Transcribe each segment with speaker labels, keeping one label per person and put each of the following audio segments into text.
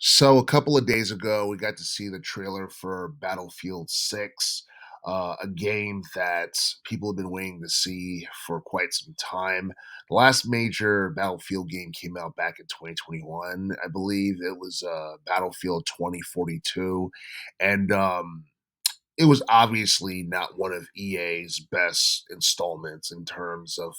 Speaker 1: So a couple of days ago, we got to see the trailer for Battlefield 6, a game that people have been waiting to see for quite some time. The last major Battlefield game came out back in 2021, I believe. It was Battlefield 2042. And it was obviously not one of EA's best installments in terms of,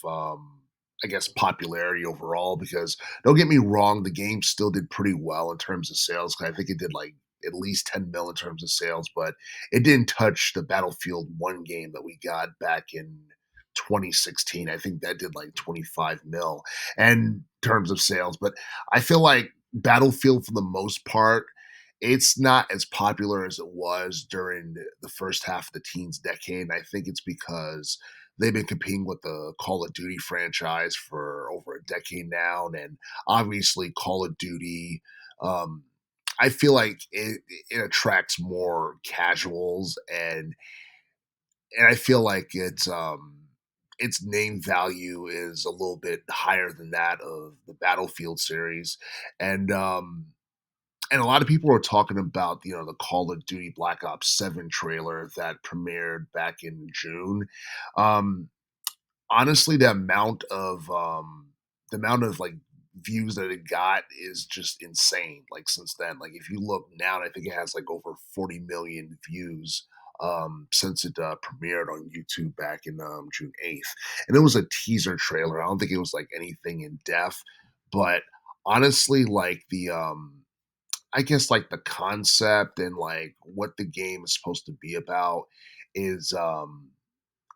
Speaker 1: I guess, popularity overall. Because don't get me wrong, the game still did pretty well in terms of sales. 'Cause I think it did like at least 10 mil in terms of sales, but it didn't touch the Battlefield 1 game that we got back in 2016. I think that did like 25 mil and in terms of sales. But I feel like Battlefield, for the most part, it's not as popular as it was during the first half of the teens decade. And I think it's because they've been competing with the Call of Duty franchise for over a decade now. And obviously, Call of Duty, um, I feel like it attracts more casuals, and I feel like its name value is a little bit higher than that of the Battlefield series. And a lot of people were talking about, the Call of Duty Black Ops 7 trailer that premiered back in June. Um, Honestly, the amount of like views that it got is just insane. Like since then, like if you look now, I think it has like over 40 million views since it premiered on YouTube back in June 8th. And it was a teaser trailer. I don't think it was like anything in depth, but honestly, like I guess like the concept and like what the game is supposed to be about is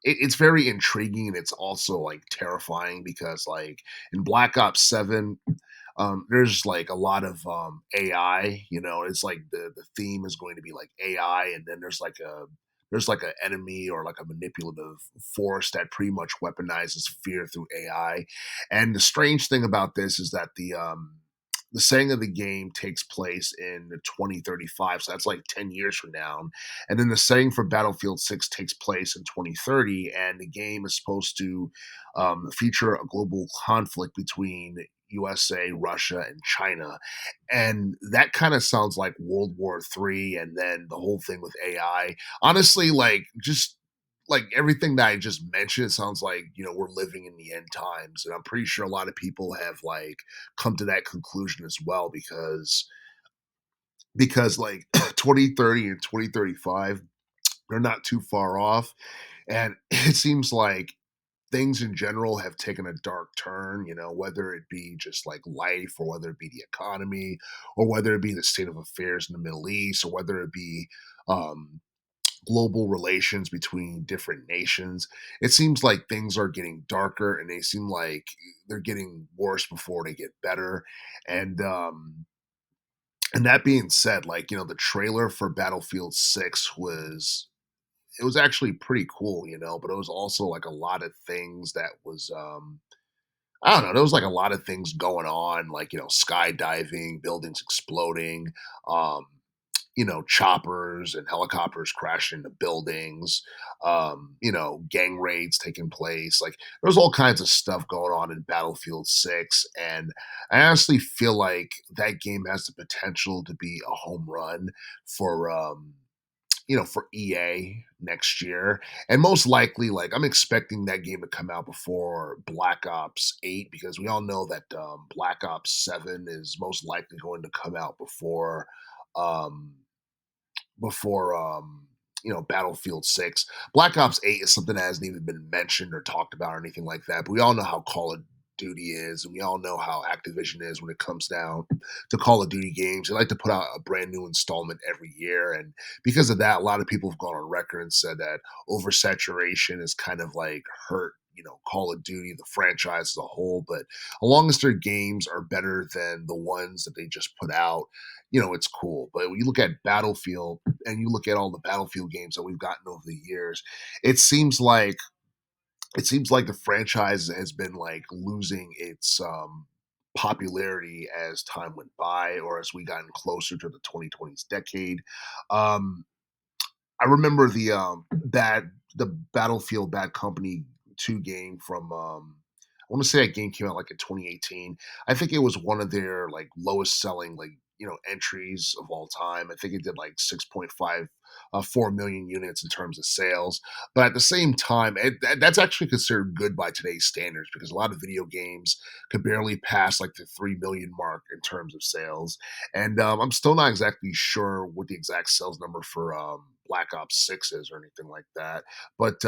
Speaker 1: it's very intriguing, and it's also like terrifying because like in Black Ops 7, there's like a lot of AI, it's like the theme is going to be like AI, and then there's like an enemy or like a manipulative force that pretty much weaponizes fear through AI. And the strange thing about this is that the setting of the game takes place in 2035, so that's like 10 years from now. And then the setting for Battlefield 6 takes place in 2030, and the game is supposed to feature a global conflict between USA, Russia, and China. And that kind of sounds like World War III, and then the whole thing with AI. Honestly, like just like everything that I just mentioned sounds like, we're living in the end times. And I'm pretty sure a lot of people have like come to that conclusion as well, because like 2030 and 2035, they're not too far off. And it seems like things in general have taken a dark turn, whether it be just like life, or whether it be the economy, or whether it be the state of affairs in the Middle East, or whether it be um, global relations between different nations. It seems like things are getting darker, and they seem like they're getting worse before they get better. And that being said, like, the trailer for Battlefield 6 was actually pretty cool, but it was also like a lot of things that was I don't know, there was like a lot of things going on, like, skydiving, buildings exploding, um, choppers and helicopters crashing into buildings, gang raids taking place. Like there's all kinds of stuff going on in Battlefield 6. And I honestly feel like that game has the potential to be a home run for for EA next year. And most likely, like I'm expecting that game to come out before Black Ops 8, because we all know that Black Ops 7 is most likely going to come out um before Battlefield 6. Black Ops 8 is something that hasn't even been mentioned or talked about or anything like that. But we all know how Call of Duty is, and we all know how Activision is when it comes down to Call of Duty games. They like to put out a brand new installment every year. And because of that, a lot of people have gone on record and said that oversaturation is kind of like hurt, Call of Duty, the franchise as a whole. But as long as their games are better than the ones that they just put out, it's cool. But when you look at Battlefield, and you look at all the Battlefield games that we've gotten over the years, it seems like the franchise has been like losing its popularity as time went by, or as we gotten closer to the 2020s decade. Um, I remember the Battlefield Bad Company 2 game from I want to say that game came out like in 2018. I think it was one of their like lowest selling like entries of all time. I think it did like 4 million units in terms of sales. But at the same time, that's actually considered good by today's standards because a lot of video games could barely pass like the 3 million mark in terms of sales. And I'm still not exactly sure what the exact sales number for Black Ops 6 is or anything like that. But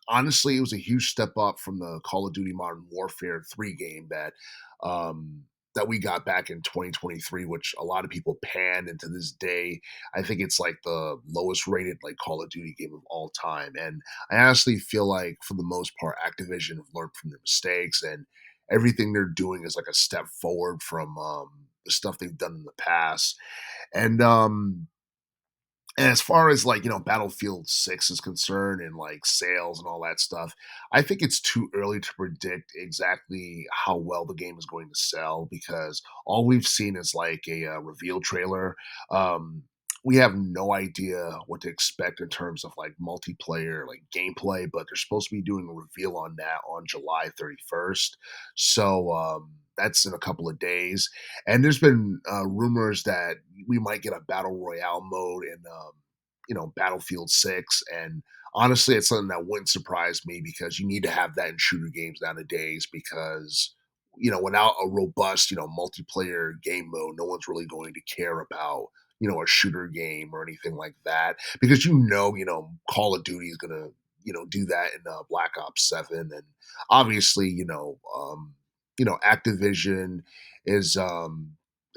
Speaker 1: honestly, it was a huge step up from the Call of Duty Modern Warfare 3 game um, that we got back in 2023, which a lot of people panned. And to this day, I think it's like the lowest rated like Call of Duty game of all time. And I honestly feel like for the most part, Activision have learned from their mistakes and everything they're doing is like a step forward from the stuff they've done in the past. And and as far as like, Battlefield 6 is concerned and like sales and all that stuff, I think it's too early to predict exactly how well the game is going to sell because all we've seen is like a reveal trailer. Um, we have no idea what to expect in terms of like multiplayer, like gameplay, but they're supposed to be doing a reveal on that on July 31st. So, that's in a couple of days. And there's been rumors that we might get a battle royale mode in, Battlefield 6. And honestly, it's something that wouldn't surprise me because you need to have that in shooter games nowadays because, without a robust, multiplayer game mode, no one's really going to care about, a shooter game or anything like that because, Call of Duty is going to, do that in Black Ops 7. And obviously, Activision is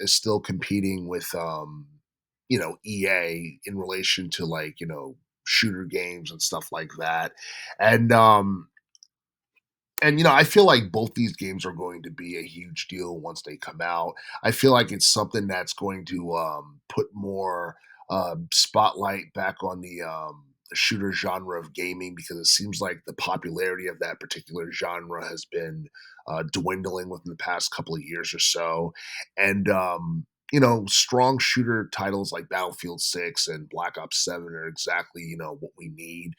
Speaker 1: still competing with EA in relation to like, shooter games and stuff like that. And I feel like both these games are going to be a huge deal once they come out. I feel like it's something that's going to put more spotlight back on the shooter genre of gaming because it seems like the popularity of that particular genre has been dwindling within the past couple of years or so. And strong shooter titles like Battlefield 6 and Black Ops 7 are exactly what we need.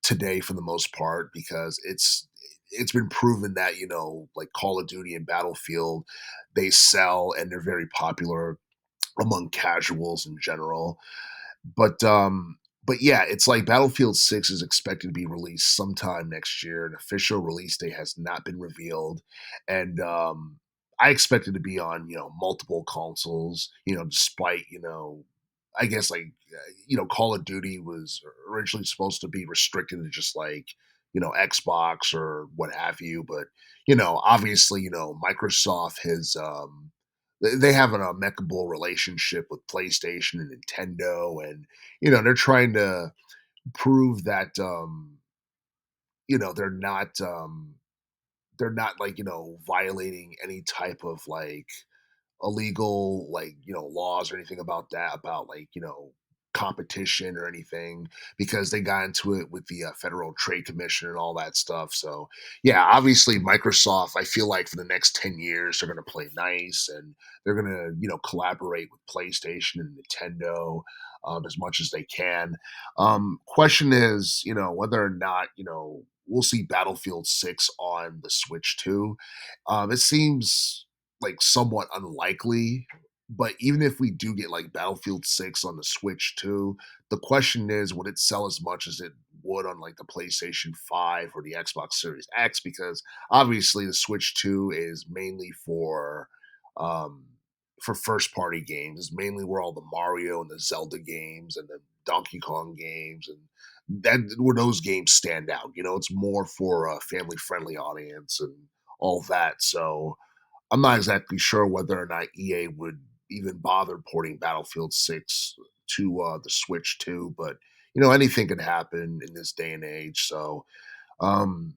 Speaker 1: Today for the most part because it's been proven that like Call of Duty and Battlefield they sell and they're very popular among casuals in general. But yeah, it's like Battlefield 6 is expected to be released sometime next year. An official release date has not been revealed. And I expect it to be on, multiple consoles, despite, I guess like Call of Duty was originally supposed to be restricted to just like, Xbox or what have you. But, obviously, Microsoft has they have an amicable relationship with PlayStation and Nintendo, and they're trying to prove that you know they're not um, they're not like violating any type of like illegal like laws or anything about that about like competition or anything because they got into it with the Federal Trade Commission and all that stuff. So yeah, obviously Microsoft, I feel like for the next 10 years they're going to play nice and they're going to collaborate with PlayStation and Nintendo as much as they can. Question is whether or not we'll see Battlefield 6 on the Switch too. It seems like somewhat unlikely. But even if we do get like Battlefield 6 on the Switch too, the question is, would it sell as much as it would on like the PlayStation 5 or the Xbox Series X? Because obviously the Switch 2 is mainly um for first party games. It's mainly where all the Mario and the Zelda games and the Donkey Kong games and that where those games stand out. It's more for a family friendly audience and all that. So I'm not exactly sure whether or not EA would even bother porting Battlefield 6 to the Switch too, but anything could happen in this day and age. So um,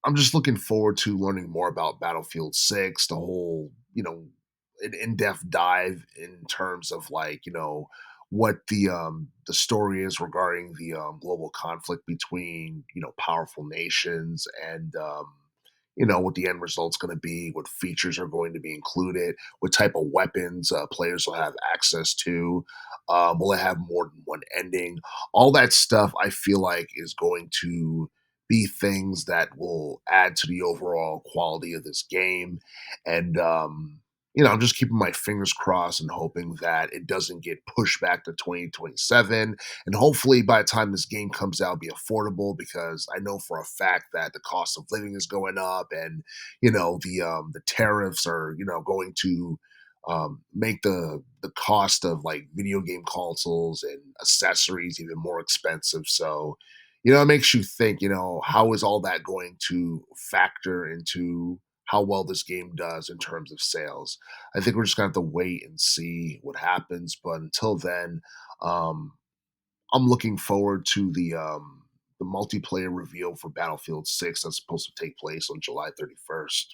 Speaker 1: I'm just looking forward to learning more about Battlefield 6, the whole, an in-depth dive in terms of like, what the story is regarding the global conflict between, powerful nations and what the end result's going to be, what features are going to be included, what type of weapons players will have access to. Will it have more than one ending? All that stuff I feel like is going to be things that will add to the overall quality of this game. And I'm just keeping my fingers crossed and hoping that it doesn't get pushed back to 2027. And hopefully by the time this game comes out, be affordable because I know for a fact that the cost of living is going up and, the tariffs are, going to make the cost of like video game consoles and accessories even more expensive. So, it makes you think, how is all that going to factor into how well this game does in terms of sales? I think we're just gonna have to wait and see what happens. But until then, um, I'm looking forward to the multiplayer reveal for Battlefield 6 that's supposed to take place on July 31st.